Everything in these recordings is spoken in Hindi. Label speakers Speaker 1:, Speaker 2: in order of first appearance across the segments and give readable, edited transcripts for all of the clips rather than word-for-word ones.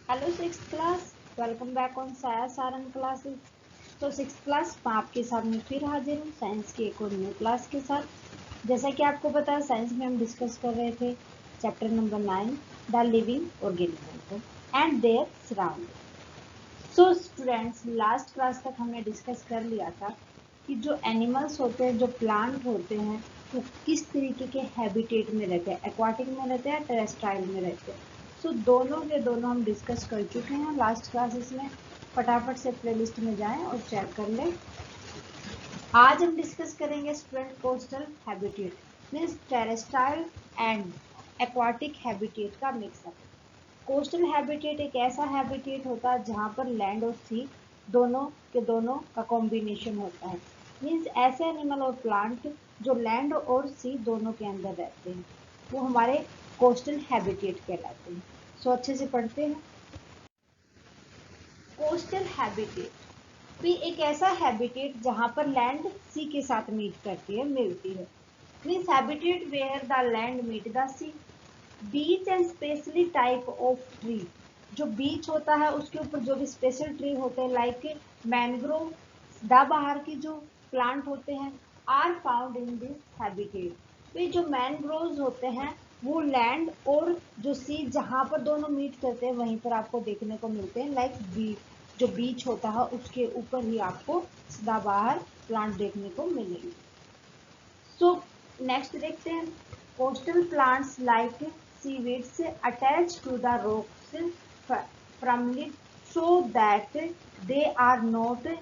Speaker 1: Hello sixth class, welcome back on साया सारंग क्लासेस। तो सिक्स्थ क्लास मैं आपके सामने फिर हाजिर हूँ साइंस की एक और न्यू क्लास के साथ। जैसा कि आपको पता है, साइंस में हम डिस्कस कर रहे थे chapter number 9, the living organism and their surrounding. So students, last class तक हमने डिस्कस कर लिया था कि जो एनिमल्स होते हैं, जो प्लांट होते हैं, वो किस तरीके के हैबिटेट में रहते हैं, एक्वाटिक में रहते हैं, टेरेस्ट्राइल में रहते हैं। सो दोनों के दोनों हम डिस्कस कर चुके हैं लास्ट क्लासेस में। फटाफट से प्लेलिस्ट में जाएं और चेक कर लें। आज हम डिस्कस करेंगे student coastal habitat means terrestrial and aquatic habitat का मिक्सअप। कोस्टल हैबिटेट एक ऐसा हैबिटेट होता है जहाँ पर लैंड और सी दोनों के दोनों का कॉम्बिनेशन होता है। मीन्स ऐसे एनिमल और प्लांट जो लैंड और सी दोनों के अंदर रहते हैं, वो हमारे कोस्टल हैबिटेट कहलाते हैं। सो अच्छे से पढ़ते हैं। कोस्टल हैबिटेट भी एक ऐसा हैबिटेट जहाँ पर लैंड सी के साथ मीट करती है, मिलती है। Means habitat where the land meet the sea. Beach and specially type of tree, जो बीच होता है उसके ऊपर जो भी स्पेशल ट्री होते हैं लाइक मैनग्रोव, सदाबहार के जो प्लांट होते हैं, are found in this habitat. वे जो मैनग्रोव्स होते हैं वो लैंड और जो सी जहाँ पर दोनों मीट करते हैं वहीं पर आपको देखने को मिलते हैं। लाइक बीच, जो बीच होता है उसके ऊपर ही आपको सदाबहार प्लांट देखने को मिलेंगे। सो नेक्स्ट देखते हैं, coastal plants like seaweeds attach to the rocks firmly so that they are not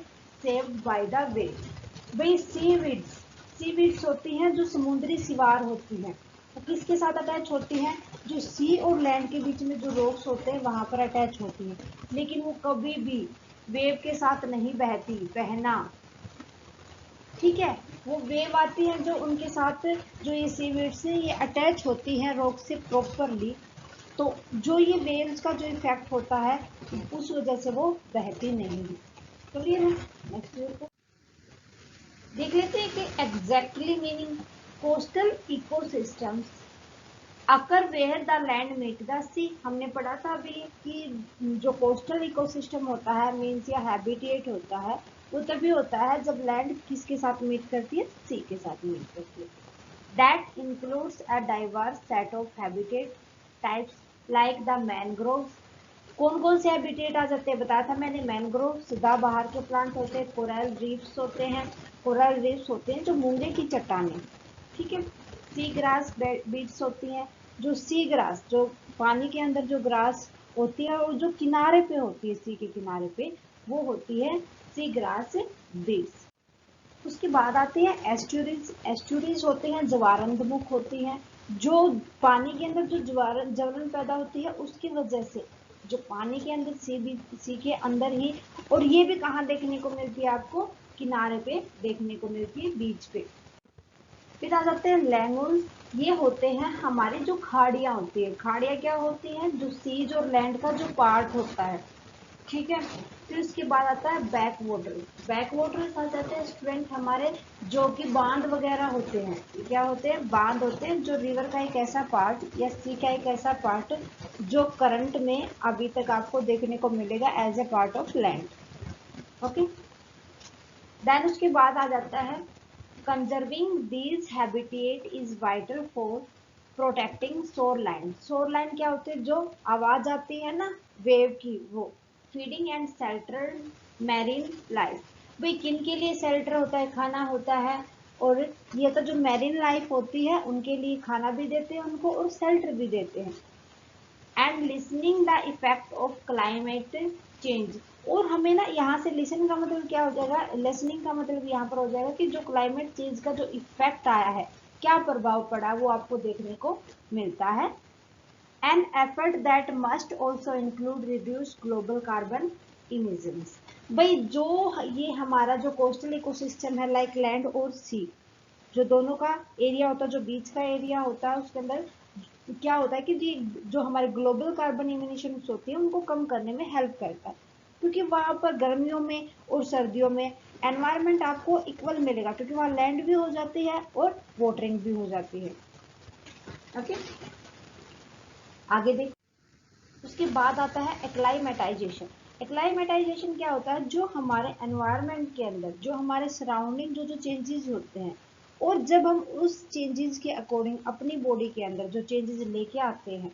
Speaker 1: saved by the waves। भाई सीवीड्स होती हैं जो समुद्री सिवार होती हैं, वो किसके साथ अटैच होती हैं? जो सी और लैंड के बीच में जो रॉक्स होते हैं वहां पर अटैच होती हैं, लेकिन वो कभी भी वेव के साथ नहीं बहती, बहना ठीक है। वो वेव आती है जो उनके साथ, जो ये सीवीड्स है ये अटैच होती है रॉक से प्रॉपरली, तो जो ये वेव्स का जो इफेक्ट होता है उस वजह से वो बहती नहीं है। क्लियर है? नेक्स्ट देख लेते हैं कि exactly meaning coastal ecosystems occur where the land meet the sea. हमने पढ़ा था अभी कि जो कोस्टल इकोसिस्टम होता है मीन्स या हैबिटेट होता है वो तभी होता है जब लैंड किसके साथ मीट करती है? सी के साथ मीट करती है। That includes a diverse set of habitat types like the mangroves. कौन कौन से हैबिटेट आ जाते हैं बताया था मैंने। मैनग्रोव सदाबहार के प्लांट होते हैं, कोरल रीफ्स होते हैं, कोरल रीफ्स होते हैं जो मूंगे की चट्टानें, ठीक है। सी ग्रास बीट्स होती हैं, जो सी ग्रास जो पानी के अंदर जो ग्रास होती है और जो किनारे पे होती है सी के किनारे पे, वो होती है सी ग्रास बीट्स। उसके बाद आते हैं एस्ट्यूरीज। एस्ट्यूरीज होते हैं ज्वारंतमुख होती हैं, जो पानी के अंदर जो ज्वलन पैदा होती है उसकी वजह से, जो पानी के अंदर सी के अंदर ही, और ये भी कहाँ देखने को मिलती है आपको? किनारे पे देखने को मिलती है, बीच पे। फिर आ जाते हैं लैंगून्स। ये होते हैं हमारी जो खाड़ियाँ होती है। खाड़ियाँ क्या होती हैं? जो सीज और लैंड का जो पार्ट होता है, ठीक है। फिर उसके बाद आता है बैक वाटर। बैक वाटर आ जाते हैं स्टूडेंट हमारे जो कि बांध वगैरह होते हैं। क्या होते हैं? बांध होते हैं, जो रिवर का एक ऐसा पार्ट या सी का एक ऐसा पार्ट जो करंट में अभी तक आपको देखने को मिलेगा as a part of land. Okay, then उसके बाद आ जाता है conserving these habitat is vital for protecting shoreline. Shoreline क्या होते हैं? जो आवाज आती है ना वेव की, वो feeding and shelter marine life. भाई किन के लिए शेल्टर होता है? खाना होता है, और ये तो जो मैरीन लाइफ होती है उनके लिए खाना भी देते हैं उनको और शेल्टर भी देते हैं। And listening the effect of climate change. और हमें ना यहाँ से लिसन का मतलब क्या हो जाएगा? लिसनिंग का मतलब यहाँ पर हो जाएगा कि जो क्लाइमेट चेंज का जो इफेक्ट आया है, क्या प्रभाव पड़ा, वो आपको देखने को मिलता है। An effort that must also include reduce global carbon emissions. भाई जो ये हमारा जो कोस्टल इकोसिस्टम है लाइक लैंड और सी, जो दोनों का एरिया होता है, जो बीच का एरिया होता है, उसके अंदर क्या होता है कि जो हमारे ग्लोबल कार्बन इमिशन होती है उनको कम करने में हेल्प करता है, क्योंकि वहां पर गर्मियों में और सर्दियों में एनवायरनमेंट आपको इक्वल मिलेगा, क्योंकि वहां लैंड भी हो जाती है और वाटरिंग भी हो जाती है। ओके, आगे देख। उसके बाद आता है एक्लाइमेटाइजेशन। एक्लाइमेटाइजेशन क्या होता है, जो हमारे एनवायरनमेंट के अंदर, जो हमारे सराउंडिंग जो जो चेंजेस होते हैं, और जब हम उस चेंजेस के अकॉर्डिंग अपनी बॉडी के अंदर जो चेंजेस लेके आते हैं,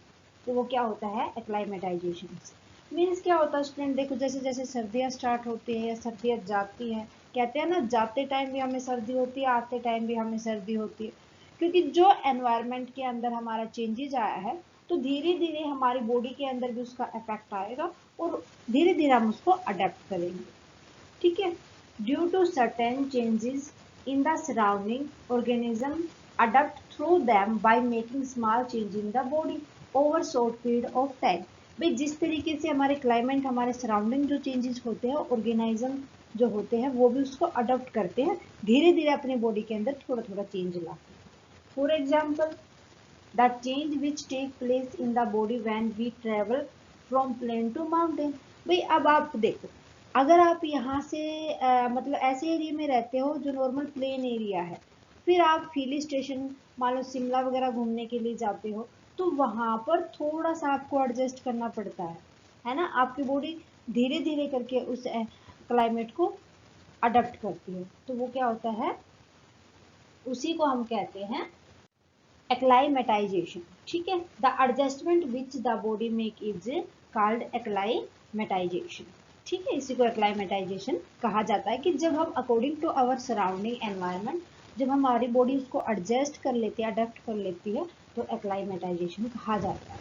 Speaker 1: तो वो क्या होता है एक्लाइमेटाइजेशन। मीन्स क्या होता है स्टूडेंट, देखो जैसे जैसे सर्दियाँ स्टार्ट होती हैं या सर्दियाँ जाती हैं, कहते हैं ना जाते टाइम भी हमें सर्दी होती है, आते टाइम भी हमें सर्दी होती है, क्योंकि जो एनवायरनमेंट के अंदर हमारा चेंजेस आया है, तो धीरे धीरे हमारी बॉडी के अंदर भी उसका इफेक्ट आएगा और धीरे धीरे हम उसको अडेप्ट करेंगे। ठीक है, due to certain changes in the surrounding organism adapt through them by making small change in the body over short period of time. भाई जिस तरीके से हमारे क्लाइमेट, हमारे सराउंडिंग जो चेंजेस होते हैं, ऑर्गेनिज्म जो होते हैं वो भी उसको अडॉप्ट करते हैं, धीरे धीरे अपनी बॉडी के अंदर थोड़ा थोड़ा चेंज लाते हैं। For example, the change which take place in the body when we travel from plain to mountain. भाई अब आप देखो, अगर आप यहाँ से मतलब ऐसे एरिया में रहते हो जो नॉर्मल प्लेन एरिया है, फिर आप हिल स्टेशन मान लो शिमला वगैरह घूमने के लिए जाते हो, तो वहाँ पर थोड़ा सा आपको एडजस्ट करना पड़ता है ना। आपकी बॉडी धीरे धीरे करके उस क्लाइमेट को अडॉप्ट करती है, तो वो क्या होता है, उसी को हम कहते हैं एक्लाइमेटाइजेशन। ठीक है, the adjustment which the body make is called acclimatisation. ठीक है, इसी को एक्लाइमेटाइजेशन कहा जाता है कि जब हम according to our surrounding environment, जब हमारी बॉडी उसको एडजस्ट कर लेती है, अडॉप्ट कर लेती है, तो एक्लाइमेटाइजेशन कहा जाता है।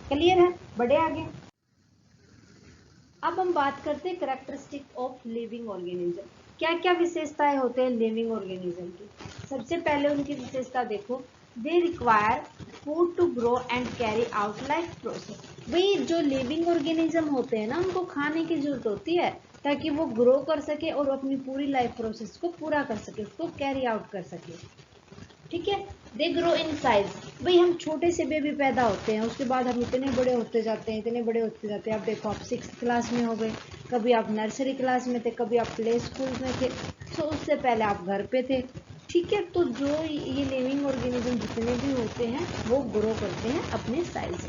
Speaker 1: क्लियर है, बढ़े आगे। अब हम बात करते हैं करेक्टरिस्टिक ऑफ लिविंग ऑर्गेनिज्म। क्या क्या विशेषताएं होते हैं लिविंग ऑर्गेनिज्म की। सबसे पहले उनकी विशेषता देखो, they require food to grow and carry out life process. भाई जो लिविंग ऑर्गेनिज्म होते हैं ना, उनको खाने की जरूरत होती है ताकि वो ग्रो कर सके और अपनी पूरी लाइफ प्रोसेस को पूरा कर सके, उसको कैरी आउट कर सके। ठीक है, दे ग्रो इन साइज। भाई हम छोटे से बेबी पैदा होते हैं, उसके बाद हम इतने बड़े होते जाते हैं, इतने बड़े होते जाते हैं। आप देखो, आप 6th क्लास में हो गए, कभी आप नर्सरी क्लास में थे, कभी आप प्ले स्कूल में थे, तो उससे पहले आप घर पे थे। ठीक है, तो जो ये लिविंग ऑर्गेनिज्म जितने भी होते हैं वो ग्रो करते हैं अपने साइज से।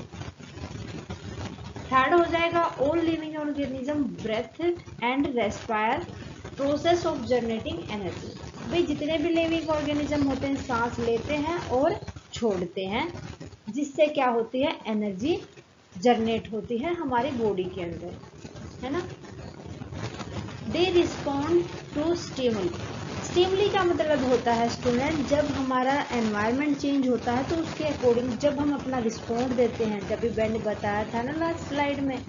Speaker 1: थर्ड हो जाएगा, all living organism breathe and respire process of generating energy. भाई जितने भी लिविंग ऑर्गेनिज्म होते हैं सांस लेते हैं और छोड़ते हैं, जिससे क्या होती है, एनर्जी जनरेट होती है हमारी बॉडी के अंदर, है ना। They respond to stimuli. Stimuli का मतलब होता है स्टूडेंट, जब हमारा एनवायरनमेंट चेंज होता है तो उसके अकॉर्डिंग जब हम अपना रिस्पॉन्ड देते हैं। जब भी मैंने बताया था ना लास्ट स्लाइड में,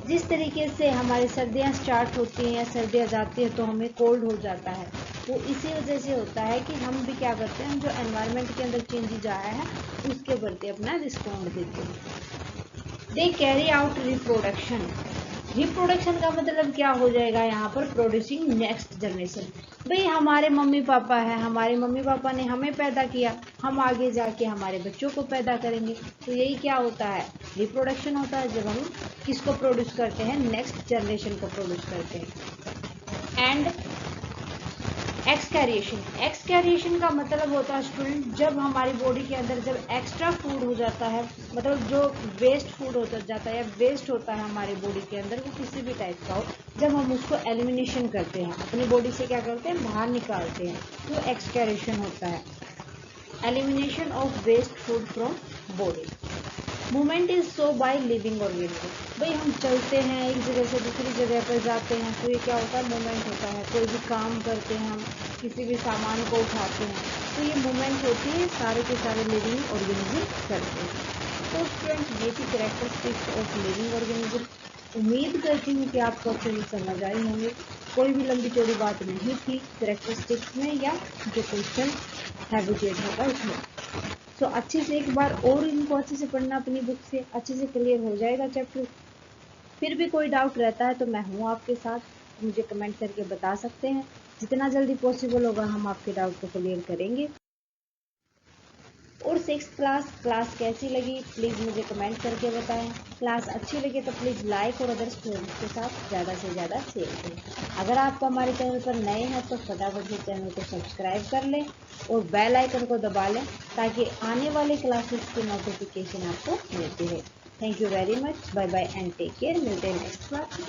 Speaker 1: जिस तरीके से हमारी सर्दियाँ स्टार्ट होती हैं या सर्दियाँ जाती हैं तो हमें कोल्ड हो जाता है, वो इसी वजह से होता है कि हम भी क्या करते हैं, जो एनवायरनमेंट के अंदर चेंजेज आया है उसके प्रति अपना रिस्पॉन्ड देते हैं। They carry out reproduction. Reproduction का मतलब क्या हो जाएगा यहाँ पर, प्रोड्यूसिंग नेक्स्ट जनरेशन। भाई हमारे मम्मी पापा है, हमारे मम्मी पापा ने हमें पैदा किया, हम आगे जाके हमारे बच्चों को पैदा करेंगे, तो यही क्या होता है, रिप्रोडक्शन होता है। जब हम किसको प्रोड्यूस करते हैं, नेक्स्ट जनरेशन को प्रोड्यूस करते हैं। एंड एक्सकैरिएशन। एक्सकैरिएशन का मतलब होता है स्टूडेंट, जब हमारी बॉडी के अंदर जब एक्स्ट्रा फूड हो जाता है, मतलब जो वेस्ट फूड हो जाता है या वेस्ट होता है हमारी बॉडी के अंदर, वो किसी भी टाइप का हो, जब हम उसको एलिमिनेशन करते हैं, अपनी बॉडी से क्या करते हैं, बाहर निकालते हैं, तो एक्सकैरिएशन होता है, elimination of waste food from body. Movement is so by living organism. भाई हम चलते हैं, एक जगह से दूसरी जगह पर जाते हैं, तो ये क्या होता है, मूवमेंट होता है। कोई भी काम करते हैं, हम किसी भी सामान को उठाते हैं, तो ये मूवमेंट होती है, सारे के सारे लिविंग ऑर्गेनिज्म करते हैं। तो स्टूडेंट ये थी कैरेक्टरिस्टिक्स ऑफ लिविंग ऑर्गेनिज्म। उम्मीद करती हूँ कि आपको अच्छे से समझ आई होंगे, कोई भी लंबी चौड़ी बात नहीं थी कैरेक्टरिस्टिक्स में या जो क्वेश्चन हैबिटेट होगा उसमें। तो अच्छे से एक बार और इनको अच्छे से पढ़ना, अपनी बुक से अच्छे से क्लियर हो जाएगा चैप्टर। फिर भी कोई डाउट रहता है तो मैं हूँ आपके साथ, मुझे कमेंट करके बता सकते हैं। जितना जल्दी पॉसिबल होगा हम आपके डाउट को क्लियर करेंगे। और 6th क्लास कैसी लगी प्लीज़ मुझे कमेंट करके बताएं। क्लास अच्छी लगे तो प्लीज़ लाइक और अदर स्टूडेंट्स के साथ ज़्यादा से ज़्यादा शेयर करें। अगर आप हमारे चैनल पर नए हैं तो फटाफट से चैनल को सब्सक्राइब कर लें और बेल आइकन को दबा लें ताकि आने वाले क्लासेस की नोटिफिकेशन आपको मिलती रहे। Thank you very much, bye bye and take care. मिलते हैं नेक्स्ट क्लास में।